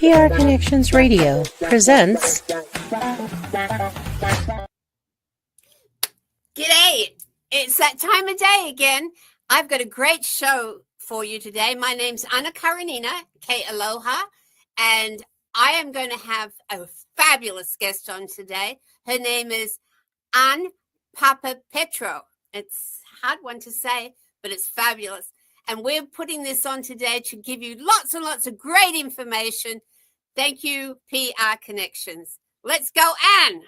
PR Connections Radio presents. G'day! It's that time of day again. I've got a great show for you today. My name's Anna Karenina, K Aloha, and I am going to have a fabulous guest on today. Her name is Anne Papapetro. It's a hard one to say, but it's fabulous. And we're putting this on today to give you lots and lots of great information. Thank you, PR Connections. Let's go, Anne.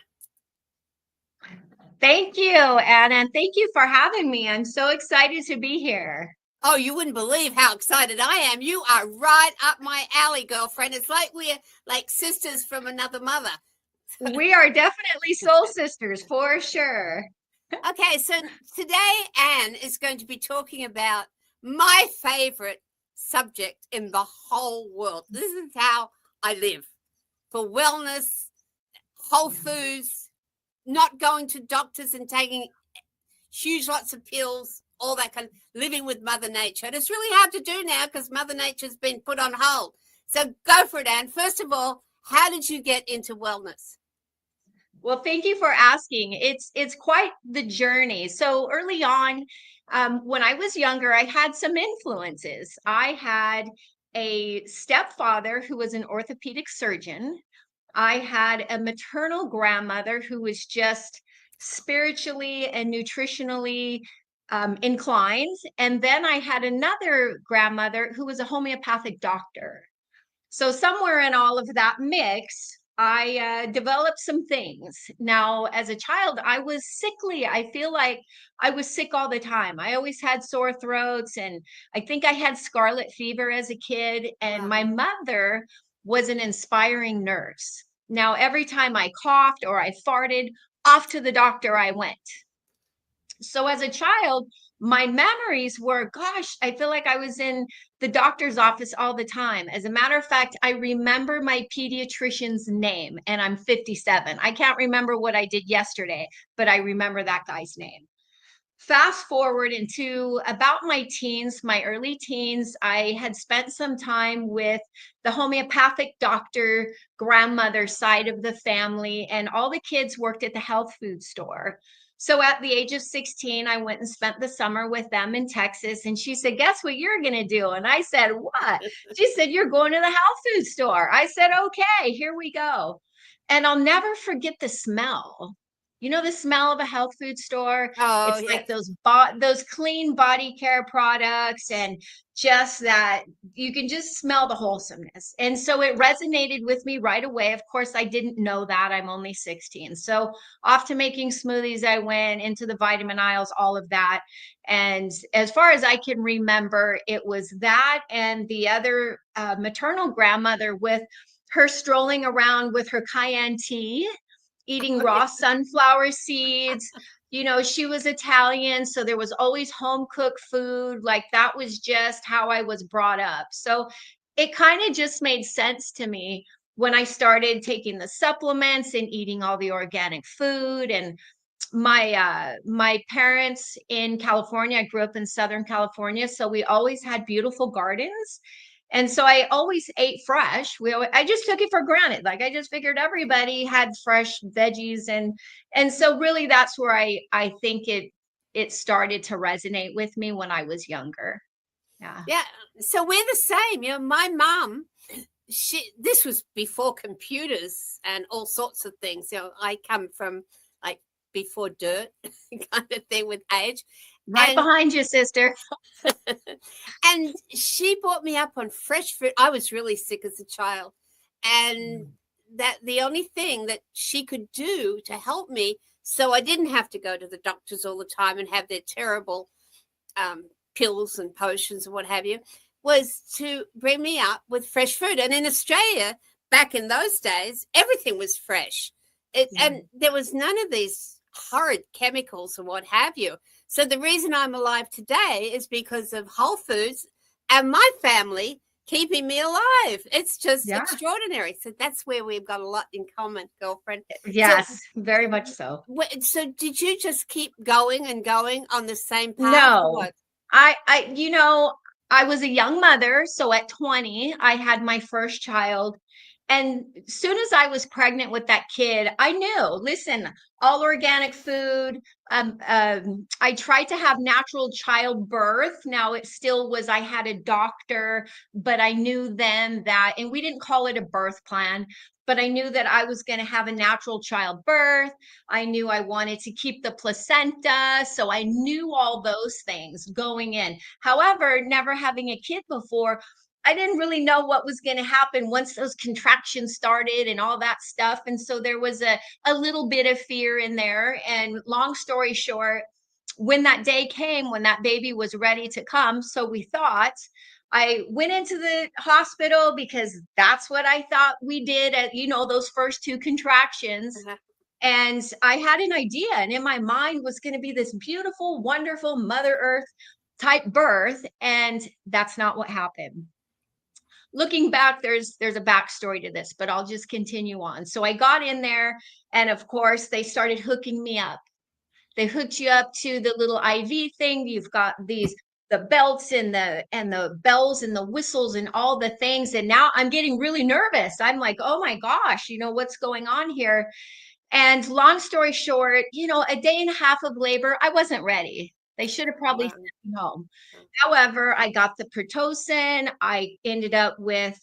Thank you, Anna, and thank you for having me. I'm so excited to be here. Oh, you wouldn't believe how excited I am. You are right up my alley, girlfriend. It's like we're like sisters from another mother. We are definitely soul sisters for sure. Okay, so today Anne is going to be talking about my favorite subject in the whole world. This is how I live. For wellness, whole foods, not going to doctors and taking huge lots of pills, all that kind of living with Mother Nature. And it's really hard to do now because Mother Nature's been put on hold. So go for it, Anne. First of all, how did you get into wellness? Well, thank you for asking. It's quite the journey. So early on, when I was younger, I had some influences. I had a stepfather who was an orthopedic surgeon. I had a maternal grandmother who was just spiritually and nutritionally inclined. And then I had another grandmother who was a homeopathic doctor. So somewhere in all of that mix, I developed some things. Now, as a child, I was sickly. I feel like I was sick all the time. I always had sore throats, and I think I had scarlet fever as a kid. And Wow. my mother was an inspiring nurse. Now, every time I coughed or I farted, off to the doctor I went. So as a child, my memories were, gosh, I feel like I was in the doctor's office all the time. As a matter of fact, I remember my pediatrician's name, and I'm 57. I can't remember what I did yesterday, but I remember that guy's name. Fast forward into about my teens, my early teens, I had spent some time with the homeopathic doctor, grandmother side of the family, and all the kids worked at the health food store. So at the age of 16, I went and spent the summer with them in Texas. And she said, guess what you're going to do? And I said, what? She said, you're going to the health food store. I said, okay, here we go. And I'll never forget the smell. You know, the smell of a health food store. Oh, It's yeah. like those clean body care products, and just that you can just smell the wholesomeness. And so it resonated with me right away. Of course, I didn't know that. I'm only 16. So off to making smoothies I went, into the vitamin aisles, all of that. And as far as I can remember, it was that and the other maternal grandmother with her strolling around with her cayenne tea, eating raw sunflower seeds. You know, she was Italian, so there was always home cooked food. Like that was just how I was brought up. So it kind of just made sense to me when I started taking the supplements and eating all the organic food. And my parents in California, I grew up in Southern California, so we always had beautiful gardens. And so I always ate fresh. I just took it for granted. Like I just figured everybody had fresh veggies, and so really that's where I think it started to resonate with me when I was younger. Yeah. Yeah. So we're the same. You know, my mom, this was before computers and all sorts of things. You know, I come from like before dirt kind of thing with age. Right behind you, sister. And she brought me up on fresh fruit. I was really sick as a child. And that the only thing that she could do to help me so I didn't have to go to the doctors all the time and have their terrible pills and potions and what have you, was to bring me up with fresh fruit. And in Australia, back in those days, everything was fresh. And there was none of these horrid chemicals and what have you. So the reason I'm alive today is because of Whole Foods and my family keeping me alive. It's just extraordinary. So that's where we've got a lot in common, girlfriend. Yes, so, very much so. So did you just keep going and going on the same path? No, I was a young mother. So at 20, I had my first child. And as soon as I was pregnant with that kid, I knew, listen, all organic food. I tried to have natural childbirth. Now it still was, I had a doctor, but I knew then that, and we didn't call it a birth plan, but I knew that I was going to have a natural childbirth. I knew I wanted to keep the placenta. So I knew all those things going in. However, never having a kid before, I didn't really know what was going to happen once those contractions started and all that stuff. And so there was a little bit of fear in there. And long story short, when that day came, when that baby was ready to come, so we thought, I went into the hospital because that's what I thought we did at, those first 2 contractions. Uh-huh. And I had an idea, and in my mind was going to be this beautiful, wonderful Mother Earth type birth. And that's not what happened. Looking back, there's a backstory to this, but I'll just continue on. So I got in there, and of course they started hooking me up. They hooked you up to the little IV thing. You've got the belts and the bells and the whistles and all the things. And now I'm getting really nervous. I'm like, oh my gosh, what's going on here? And long story short, a day and a half of labor, I wasn't ready. They should have probably sent me home. However, I got the Pitocin. I ended up with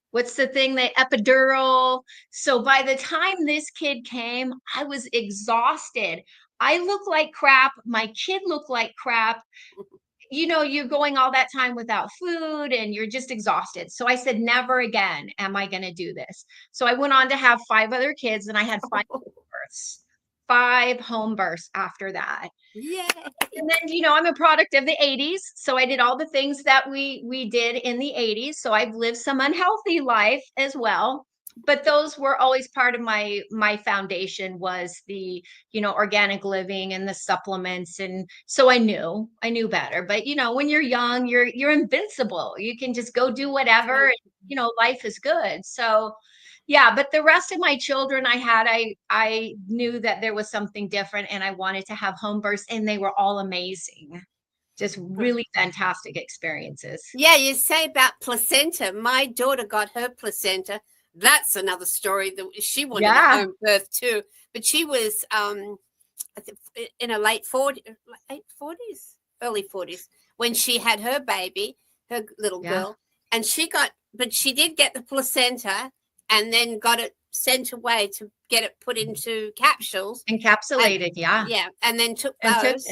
what's the thing, the epidural. So by the time this kid came, I was exhausted. I look like crap. My kid looked like crap. You're going all that time without food and you're just exhausted. So I said, never again am I going to do this. So I went on to have 5 other kids, and I had 5 births. 5 home births after that. Yay. And then, I'm a product of the 80s. So I did all the things that we did in the 80s. So I've lived some unhealthy life as well. But those were always part of my foundation, was the, organic living and the supplements. And so I knew better. But, when you're young, you're invincible. You can just go do whatever. And, life is good. So yeah, but the rest of my children I knew that there was something different, and I wanted to have home births, and they were all amazing. Just really fantastic experiences. Yeah, you say about placenta. My daughter got her placenta. That's another story. That she wanted a home birth too, but she was in her late 40s, early 40s when she had her baby, her little girl, and she did get the placenta, and then got it sent away to get it put into capsules. Encapsulated, Yeah, and then took those.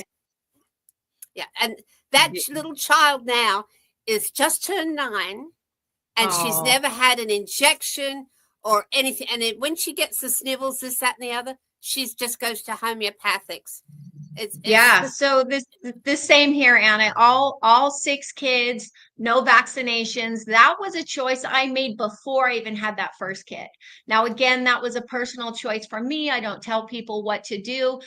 And that little child now is just turned 9, and she's never had an injection or anything. And when she gets the snivels, this, that, and the other, she just goes to homeopathics. So the same here, Anna. All 6 kids, no vaccinations. That was a choice I made before I even had that first kid. Now, again, that was a personal choice for me. I don't tell people what to do,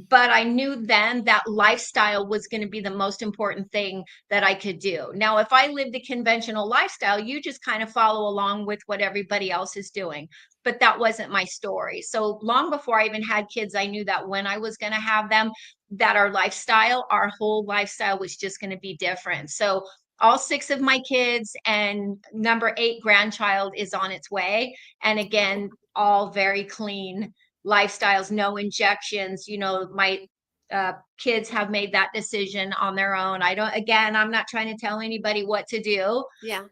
but I knew then that lifestyle was going to be the most important thing that I could do. Now, if I lived a conventional lifestyle, you just kind of follow along with what everybody else is doing. But that wasn't my story. So long before I even had kids, I knew that when I was going to have them, that our whole lifestyle was just going to be different. So all 6 of my kids and number 8 grandchild is on its way. And again, all very clean lifestyles, no injections. My kids have made that decision on their own. I'm not trying to tell anybody what to do. Yeah.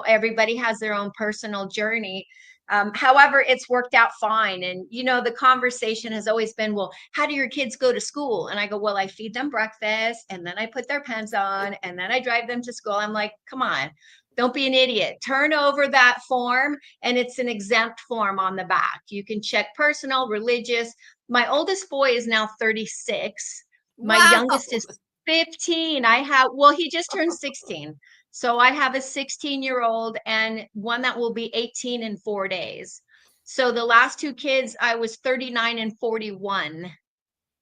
Everybody has their own personal journey. However, it's worked out fine. And, the conversation has always been, well, how do your kids go to school? And I go, well, I feed them breakfast, and then I put their pens on, and then I drive them to school. I'm like, come on, don't be an idiot. Turn over that form, and it's an exempt form on the back. You can check personal, religious. My oldest boy is now 36. My youngest is 15. He just turned 16. So I have a 16-year-old and one that will be 18 in 4 days. So the last 2 kids, I was 39 and 41.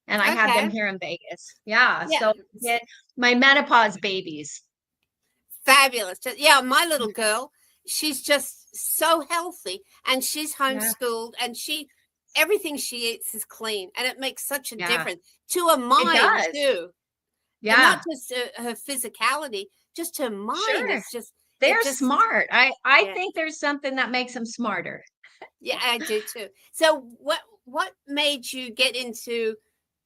And I had them here in Vegas. Yeah. So my menopause babies. Fabulous. Yeah, my little girl, she's just so healthy, and she's homeschooled, and everything she eats is clean, and it makes such a difference to her mind too. Yeah. And not just her physicality, just her mind. It's just, They're just smart. I yeah. think there's something that makes them smarter. Yeah, I do too. So what made you get into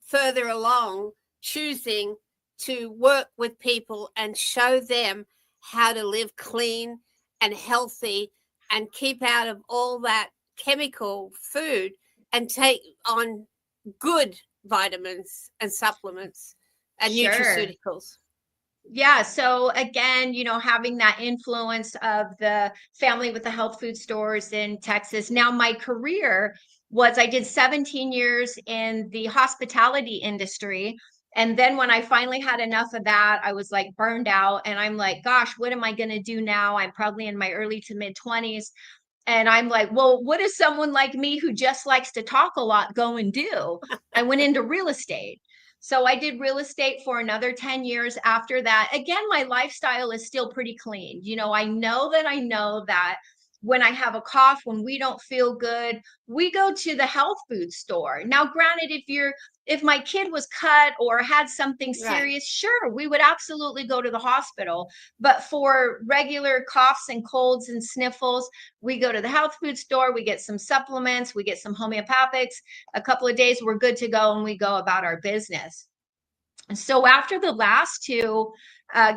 further along choosing to work with people and show them how to live clean and healthy and keep out of all that chemical food and take on good vitamins and supplements and Sure. nutraceuticals? Yeah. So again, having that influence of the family with the health food stores in Texas. Now, my career was I did 17 years in the hospitality industry. And then when I finally had enough of that, I was like burned out. And I'm like, gosh, what am I going to do now? I'm probably in my early to mid 20s. And I'm like, well, what does someone like me who just likes to talk a lot go and do? I went into real estate. So I did real estate for another 10 years after that. Again, my lifestyle is still pretty clean. I know that when I have a cough, when we don't feel good, we go to the health food store. Now, granted, if my kid was cut or had something Right. serious, sure, we would absolutely go to the hospital. But for regular coughs and colds and sniffles, we go to the health food store, we get some supplements, we get some homeopathics, a couple of days, we're good to go, and we go about our business. So after the last two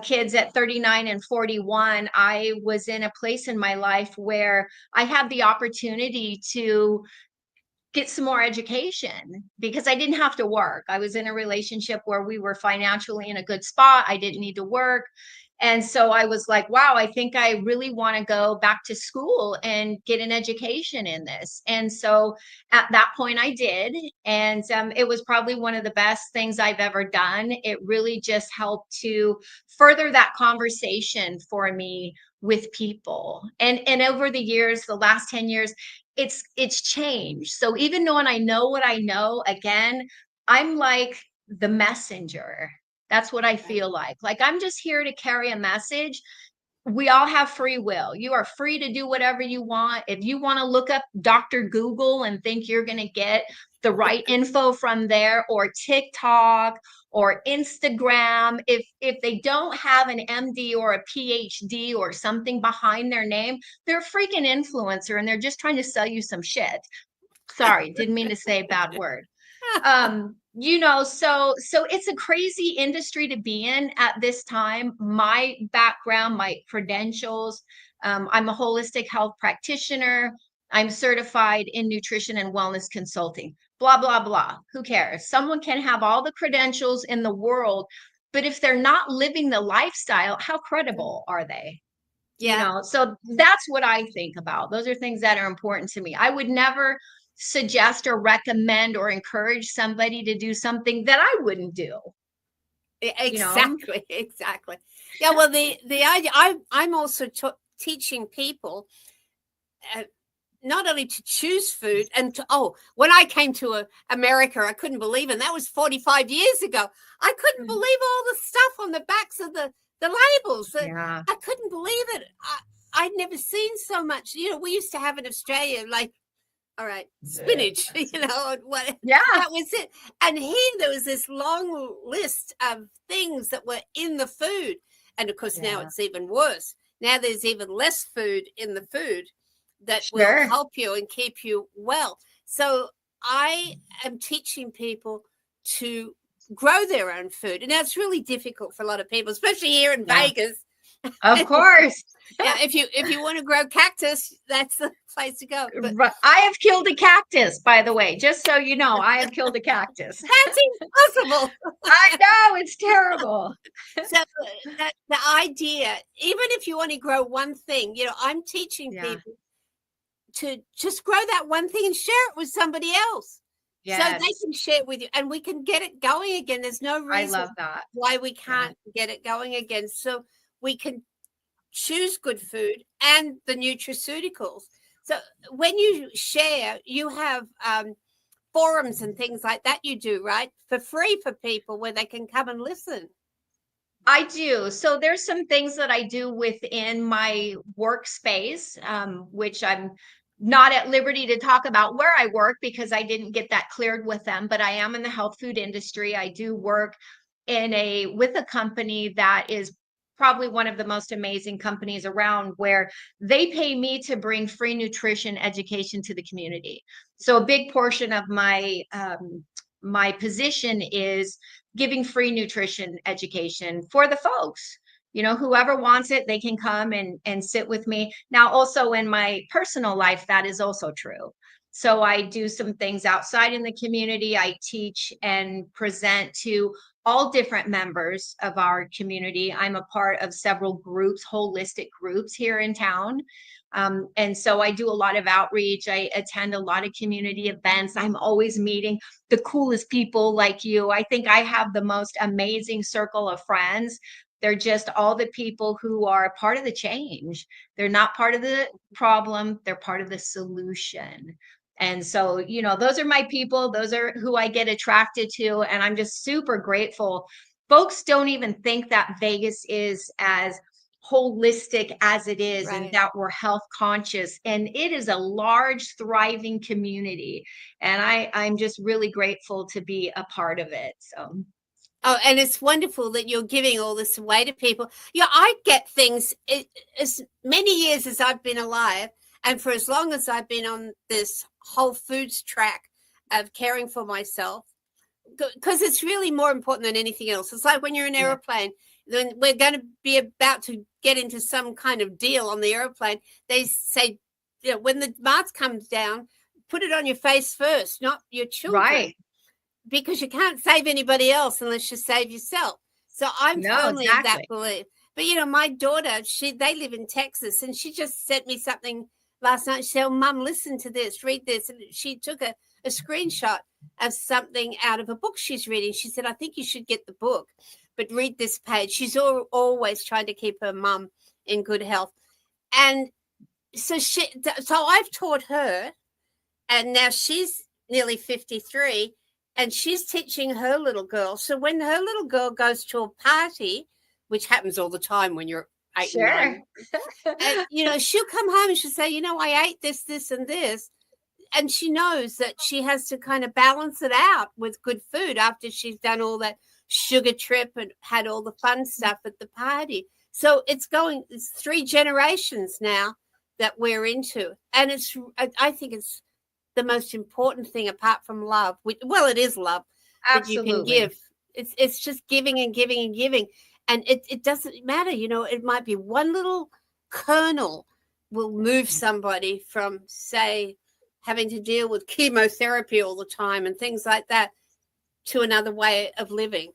kids at 39 and 41, I was in a place in my life where I had the opportunity to get some more education because I didn't have to work. I was in a relationship where we were financially in a good spot. I didn't need to work. And so I was like, wow, I think I really want to go back to school and get an education in this. And so at that point, I did. And it was probably one of the best things I've ever done. It really just helped to further that conversation for me with people. And over the years, the last 10 years, it's changed. So even though I know what I know, again, I'm like the messenger. That's what I feel like. Like I'm just here to carry a message. We all have free will. You are free to do whatever you want. If you want to look up Dr. Google and think you're going to get the right info from there, or TikTok or Instagram, if they don't have an MD or a PhD or something behind their name, they're a freaking influencer and they're just trying to sell you some shit. Sorry, didn't mean to say a bad word. So it's a crazy industry to be in at this time. My background, my credentials, I'm a holistic health practitioner. I'm certified in nutrition and wellness consulting. Blah blah blah. Who cares? Someone can have all the credentials in the world, but if they're not living the lifestyle, how credible are they? Yeah. So that's what I think about. Those are things that are important to me. I would never suggest or recommend or encourage somebody to do something that I wouldn't do, you know? Exactly, exactly. Yeah, well, the idea I'm also teaching people uh, not only to choose food and to when I came to America, I couldn't believe it. And that was 45 years ago. I couldn't Mm. believe all the stuff on the backs of the labels. Yeah. I couldn't believe it. I'd never seen so much. We used to have in Australia, like, all right, spinach, and what Yeah. that was it. And here there was this long list of things that were in the food. And of course, now Yeah. it's even worse. Now there's even less food in the food that will Sure. help you and keep you well. So I am teaching people to grow their own food. And that's really difficult for a lot of people, especially here in Yeah. Vegas. Of course. Yeah, if you want to grow cactus, that's the place to go. But I have killed a cactus, by the way, just so you know, I have killed a cactus. that's impossible. I know, it's terrible. So the idea, even if you only grow one thing, I'm teaching Yeah. people to just grow that one thing and share it with somebody else. So Yes. they can share it with you and we can get it going again. There's no I reason love that. why we can't get it going again. So we can choose good food and the nutraceuticals. So when you share, you have forums and things like that you do, right? For free for people where they can come and listen. I do. So there's some things that I do within my workspace, which I'm not at liberty to talk about where I work because I didn't get that cleared with them, but I am in the health food industry. I do work with a company that is probably one of the most amazing companies around, where they pay me to bring free nutrition education to the community. So a big portion of my position is giving free nutrition education for the folks. Whoever wants it, they can come and sit with me. Now, also in my personal life, that is also true. So I do some things outside in the community. I teach and present to all different members of our community. I'm a part of several groups, holistic groups here in town. And so I do a lot of outreach. I attend a lot of community events. I'm always meeting the coolest people like you. I think I have the most amazing circle of friends. They're just all the people who are part of the change. They're not part of the problem. They're part of the solution. And so, those are my people. Those are who I get attracted to. And I'm just super grateful. Folks don't even think that Vegas is as holistic as it is, Right. and that we're health conscious. And it is a large, thriving community. And I'm just really grateful to be a part of it. So. Oh, and it's wonderful that you're giving all this away to people. I get things as many years as I've been alive, and for as long as I've been on this whole foods track of caring for myself, because it's really more important than anything else. It's like when you're in an airplane, then we're going to be about to get into some kind of deal on the airplane. They say, when the mask comes down, put it on your face first, not your children. Right. Because you can't save anybody else unless you save yourself. So I'm firmly of that belief. But my daughter, they live in Texas, and she just sent me something last night. She said, "Oh, Mum, listen to this, read this." And she took a screenshot of something out of a book she's reading. She said, "I think you should get the book, but read this page." She's always trying to keep her mum in good health. And so I've taught her, and now she's nearly 53. And she's teaching her little girl. So when her little girl goes to a party, which happens all the time when you're 8 and 9, and, she'll come home and she'll say, "I ate this, this, and this." And she knows that she has to kind of balance it out with good food after she's done all that sugar trip and had all the fun stuff at the party. So it's 3 generations now that we're into. And I think it's the most important thing apart from love. Well, it is love. Absolutely. That you can give. It's just giving and giving and giving. And it doesn't matter, it might be one little kernel will move somebody from, say, having to deal with chemotherapy all the time and things like that to another way of living.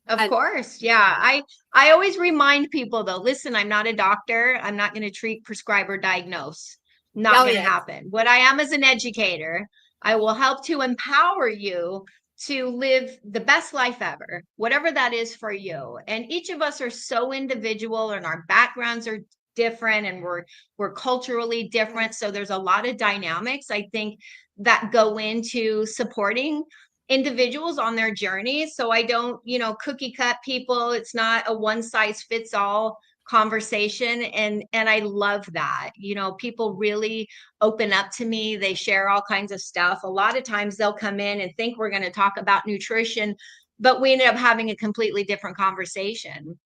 Of course. Yeah. I always remind people, though, listen, I'm not a doctor. I'm not going to treat, prescribe, or diagnose. Not going to happen. What I am is an educator. I will help to empower you to live the best life ever, whatever that is for you. And each of us are so individual, and our backgrounds are different, and we're culturally different. So there's a lot of dynamics, I think, that go into supporting individuals on their journey. So I don't, cookie cut people. It's not a one size fits all conversation. And I love that. People really open up to me. They share all kinds of stuff. A lot of times they'll come in and think we're going to talk about nutrition, but we ended up having a completely different conversation.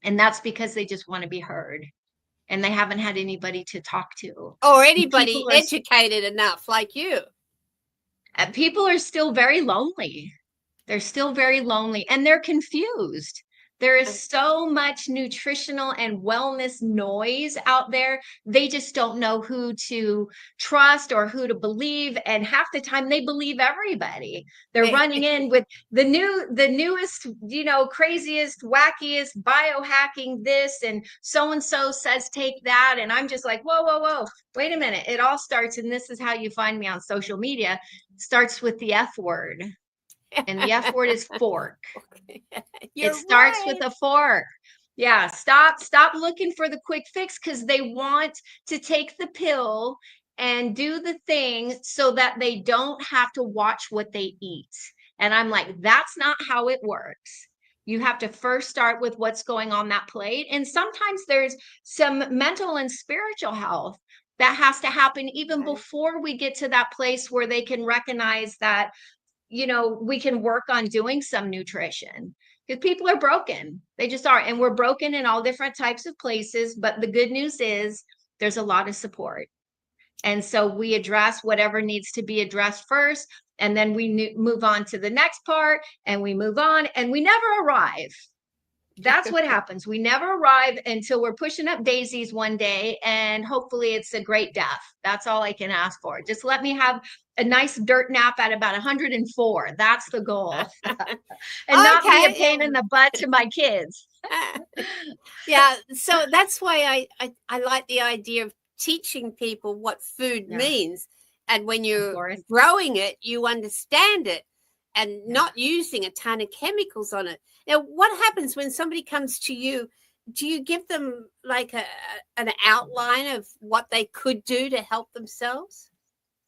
And that's because they just want to be heard, and they haven't had anybody to talk to. Or anybody educated enough like you. People are still very lonely. They're still very lonely, and they're confused. There is so much nutritional and wellness noise out there. They just don't know who to trust or who to believe. And half the time they believe everybody. They're running in with the newest, craziest, wackiest biohacking this, and so says take that. And I'm just like, whoa, wait a minute. It all starts, and this is how you find me on social media. It starts with the F word. And the F word is fork. It starts with a fork. Yeah. Stop looking for the quick fix, because they want to take the pill and do the thing so that they don't have to watch what they eat. And I'm like, that's not how it works. You have to first start with what's going on that plate. And sometimes there's some mental and spiritual health that has to happen even before we get to that place where they can recognize that we can work on doing some nutrition. because people are broken. They just are. And we're broken in all different types of places. But the good news is there's a lot of support. And so we address whatever needs to be addressed first. And then we move on to the next part, and we move on, and we never arrive. That's what happens. We never arrive until we're pushing up daisies one day, and hopefully it's a great death. That's all I can ask for. Just let me have a nice dirt nap at about 104. That's the goal. And not be a pain in the butt to my kids. Yeah. So that's why I like the idea of teaching people what food means. And when you're growing it, you understand it, and not using a ton of chemicals on it. Now, what happens when somebody comes to you? Do you give them like an outline of what they could do to help themselves?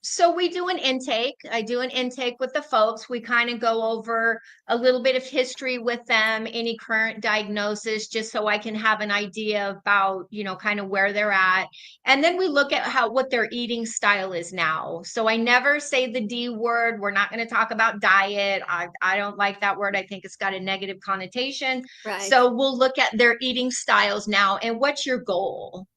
So we do an intake. I do an intake with the folks. We kind of go over a little bit of history with them, any current diagnosis, just so I can have an idea about, kind of where they're at. And then we look at what their eating style is now. So I never say the D word. We're not going to talk about diet. I don't like that word. I think it's got a negative connotation. Right. So we'll look at their eating styles now. And what's your goal?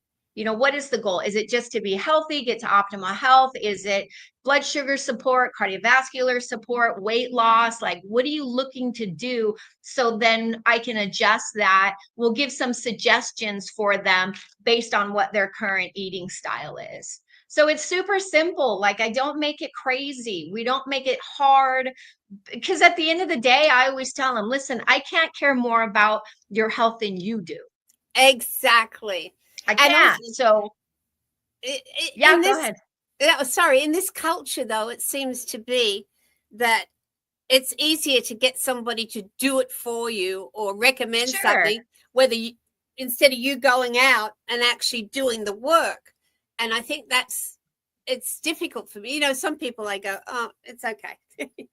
What is the goal? Is it just to be healthy, get to optimal health? Is it blood sugar support, cardiovascular support, weight loss? Like, what are you looking to do? So then I can adjust that. We'll give some suggestions for them based on what their current eating style is. So it's super simple. Like, I don't make it crazy. We don't make it hard, because at the end of the day, I always tell them, listen, I can't care more about your health than you do. Exactly. I can't. So, go ahead. Sorry. In this culture, though, it seems to be that it's easier to get somebody to do it for you or recommend something, whether instead of you going out and actually doing the work. And I think it's difficult for me. Some people, I go, oh, it's okay.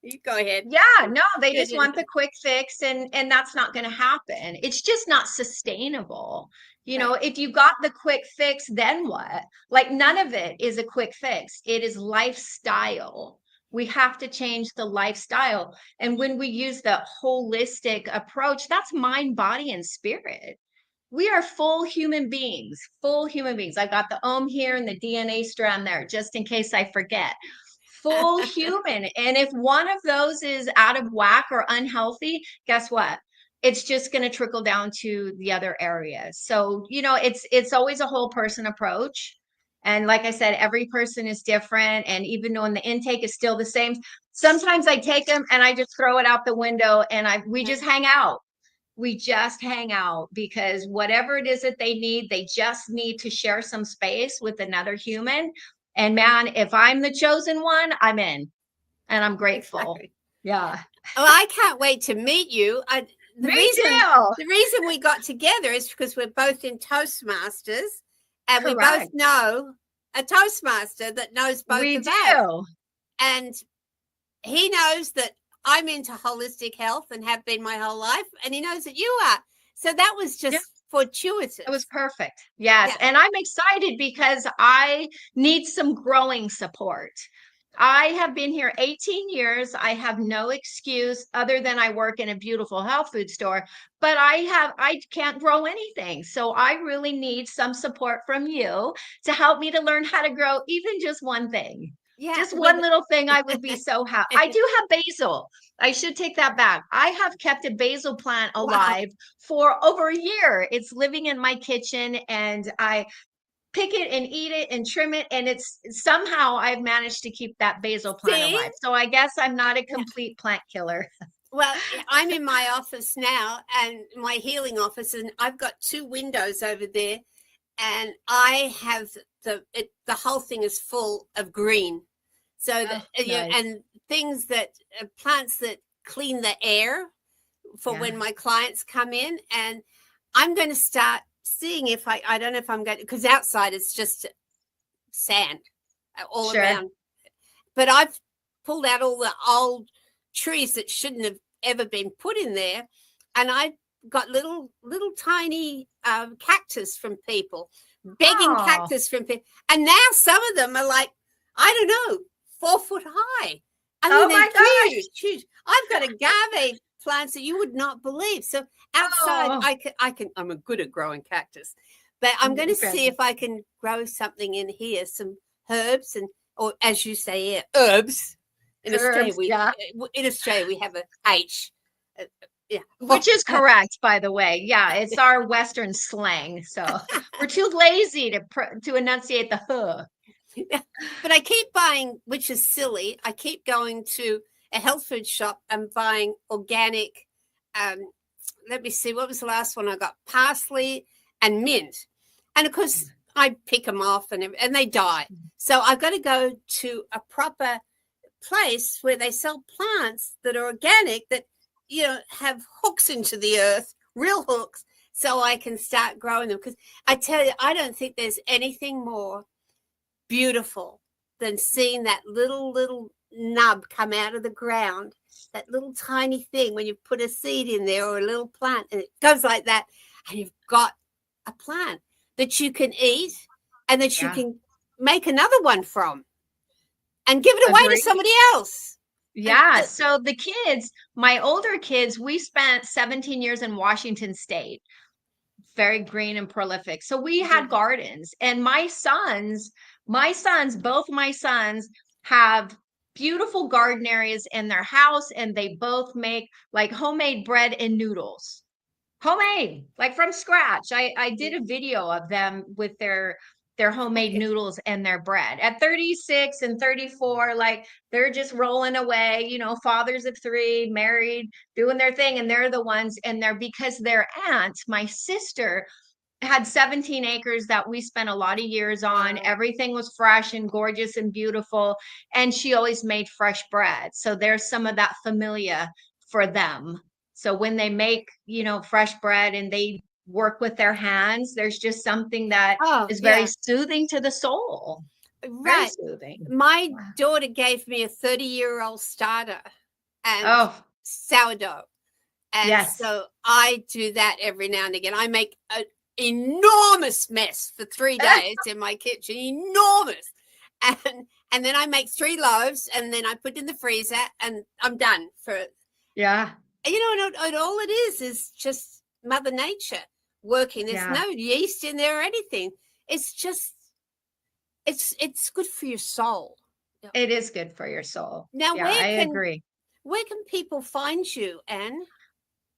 You go ahead. Yeah, no, they just want the quick fix, and that's not going to happen. It's just not sustainable. If you got the quick fix, then what? Like, none of it is a quick fix. It is lifestyle. We have to change the lifestyle. And when we use the holistic approach, that's mind, body, and spirit. We are full human beings. I've got the Om here and the DNA strand there, just in case I forget. Full human. And if one of those is out of whack or unhealthy, guess what? It's just going to trickle down to the other areas. So, it's always a whole person approach. And like I said, every person is different. And even though the intake is still the same, sometimes I take them and I just throw it out the window, and we just hang out. We just hang out, because whatever it is that they need, they just need to share some space with another human. And man, if I'm the chosen one, I'm in, and I'm grateful. Exactly. Yeah. Well, I can't wait to meet you. The reason we got together is because we're both in Toastmasters, and we both know a Toastmaster that knows both of us. And he knows that I'm into holistic health and have been my whole life, and he knows that you are. So that was just fortuitous. It was perfect. Yes. Yeah. And I'm excited because I need some growing support. I have been here 18 years. I have no excuse other than I work in a beautiful health food store, but I can't grow anything. So I really need some support from you to help me to learn how to grow even just one thing. Yeah, just one little thing. I would be so happy. I do have basil. I should take that back. I have kept a basil plant alive for over a year. It's living in my kitchen, and I pick it and eat it and trim it. And it's somehow I've managed to keep that basil plant alive. So I guess I'm not a complete plant killer. Well, I'm in my office now, and my healing office, and I've got 2 windows over there, and I have the whole thing is full of green. So nice. And things that plants that clean the air for when my clients come in. And I'm going to start seeing if I don't know if I'm going to, because outside it's just sand all around. But I've pulled out all the old trees that shouldn't have ever been put in there, and I got little tiny cactus from people, begging cactus from people, and now some of them are like, I don't know, 4 foot high. I mean, my gosh. Huge. I've got agave plants that you would not believe. So outside, Oh. I'm a good at growing cactus, but I'm going to see if I can grow something in here, some herbs or as you say, yeah, herbs. In Australia, we have a H. Yeah. Which is correct, by the way. Yeah, it's our Western slang. So we're too lazy to enunciate the huh. But I keep buying, which is silly. I keep going to a health food shop and buying organic. Let me see, what was the last one I got? Parsley and mint. And of course, I pick them off and they die. So I've got to go to a proper place where they sell plants that are organic, that have hooks into the earth, real hooks, so I can start growing them. Because I tell you, I don't think there's anything more beautiful than seeing that little nub come out of the ground, that little tiny thing when you put a seed in there or a little plant and it goes like that, and you've got a plant that you can eat and that you can make another one from and give it away to somebody else. Yeah. So the kids, my older kids, we spent 17 years in Washington State, very green and prolific. So we had gardens, and both my sons have beautiful garden areas in their house, and they both make like homemade bread and noodles. Homemade, like from scratch. I did a video of them with their homemade noodles and their bread at 36 and 34. Like they're just rolling away, fathers of 3, married, doing their thing. And they're the ones, because their aunt, my sister, had 17 acres that we spent a lot of years on. Wow. Everything was fresh and gorgeous and beautiful. And she always made fresh bread. So there's some of that familia for them. So when they make, fresh bread and they work with their hands, there's just something that is very soothing to the soul. Right. Very soothing. My daughter gave me a 30-year-old starter and sourdough. And so I do that every now and again. I make an enormous mess for 3 days in my kitchen, enormous. And then I make 3 loaves and then I put in the freezer and I'm done for. Yeah. And all it is just Mother Nature working. There's no yeast in there or anything. It's just, it's good for your soul. It is good for your soul. Now, I agree. Where can people find you, Anne?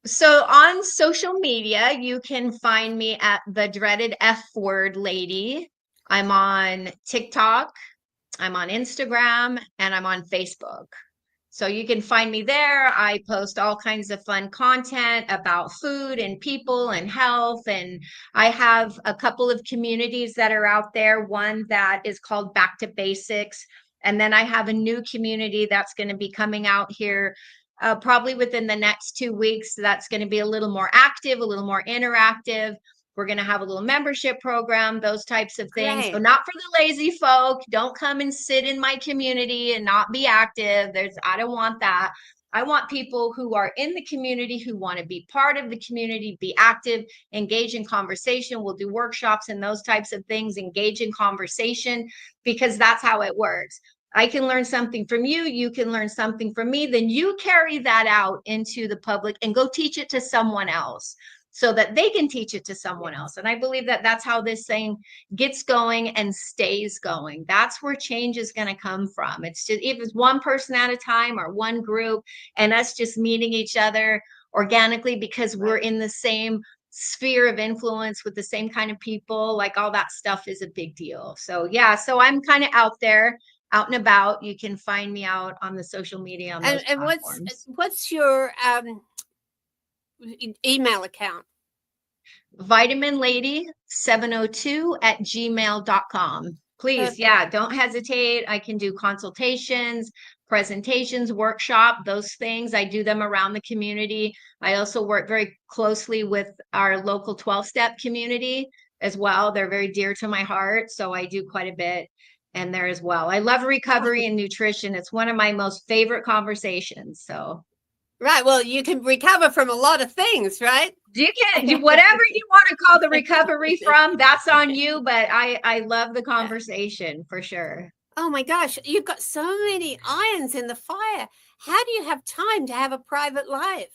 So on social media, you can find me at the dreaded F word lady. I'm on TikTok, I'm on Instagram, and I'm on Facebook. So you can find me there. I post all kinds of fun content about food and people and health. And I have a couple of communities that are out there. One that is called Back to Basics. And then I have a new community that's going to be coming out here probably within the next 2 weeks. That's going to be a little more active, a little more interactive. We're going to have a little membership program, those types of things. Great. So not for the lazy folk. Don't come and sit in my community and not be active. I don't want that. I want people who are in the community, who want to be part of the community, be active, engage in conversation. We'll do workshops and those types of things, engage in conversation, because that's how it works. I can learn something from you. You can learn something from me. Then you carry that out into the public and go teach it to someone else, so that they can teach it to someone else. And I believe that that's how this thing gets going and stays going. That's where change is going to come from. It's just, if it's one person at a time or one group, and us just meeting each other organically because we're in the same sphere of influence with the same kind of people, like all that stuff is a big deal. So so I'm kind of out there, out and about. You can find me out on the social media on those platforms. What's your email account? vitaminlady702@gmail.com. Please. Okay. Don't hesitate. I can do consultations, presentations, workshop, those things. I do them around the community. I also work very closely with our local 12-step community as well. They're very dear to my heart. So I do quite a bit in there as well. I love recovery and nutrition. It's one of my most favorite conversations. So right. Well, you can recover from a lot of things, right? You can, whatever you want to call the recovery from, that's on you. But I love the conversation for sure. Oh my gosh, you've got so many irons in the fire. How do you have time to have a private life?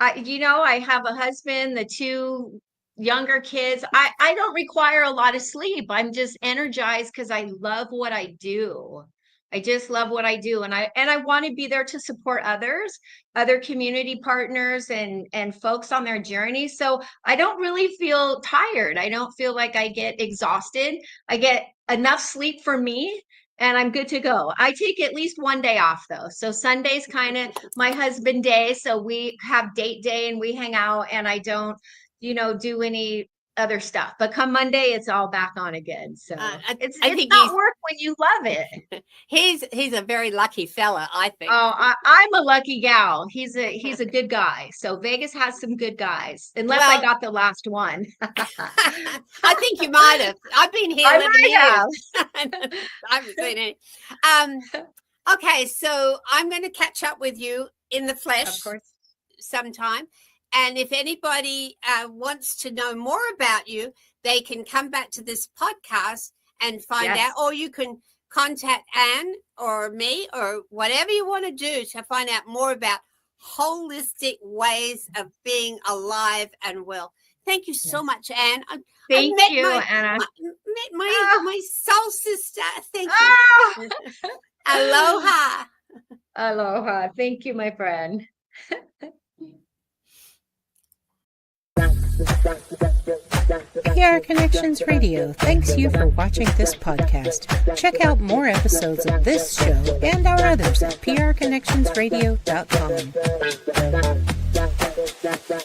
I have a husband, the two younger kids. I don't require a lot of sleep. I'm just energized because I love what I do. I just love what I do. And I want to be there to support others, other community partners and folks on their journey. So I don't really feel tired. I don't feel like I get exhausted. I get enough sleep for me and I'm good to go. I take at least one day off though. So Sunday's kind of my husband day. So we have date day and we hang out and I don't, do any other stuff. But come Monday, it's all back on again. So it's not work when you love it. He's a very lucky fella, I think. Oh, I'm a lucky gal. He's a good guy. So Vegas has some good guys, unless I got the last one. I think you might have. I've been here 11 years. I haven't seen any. Okay, so I'm going to catch up with you in the flesh, of course, sometime. And if anybody wants to know more about you, they can come back to this podcast and find out, or you can contact Anne or me or whatever you want to do to find out more about holistic ways of being alive and well. Thank you so much, Anne. Thank you, Anna. My soul sister. Thank you. Aloha. Aloha. Thank you, my friend. PR Connections Radio thanks you for watching this podcast. Check out more episodes of this show and our others at prconnectionsradio.com.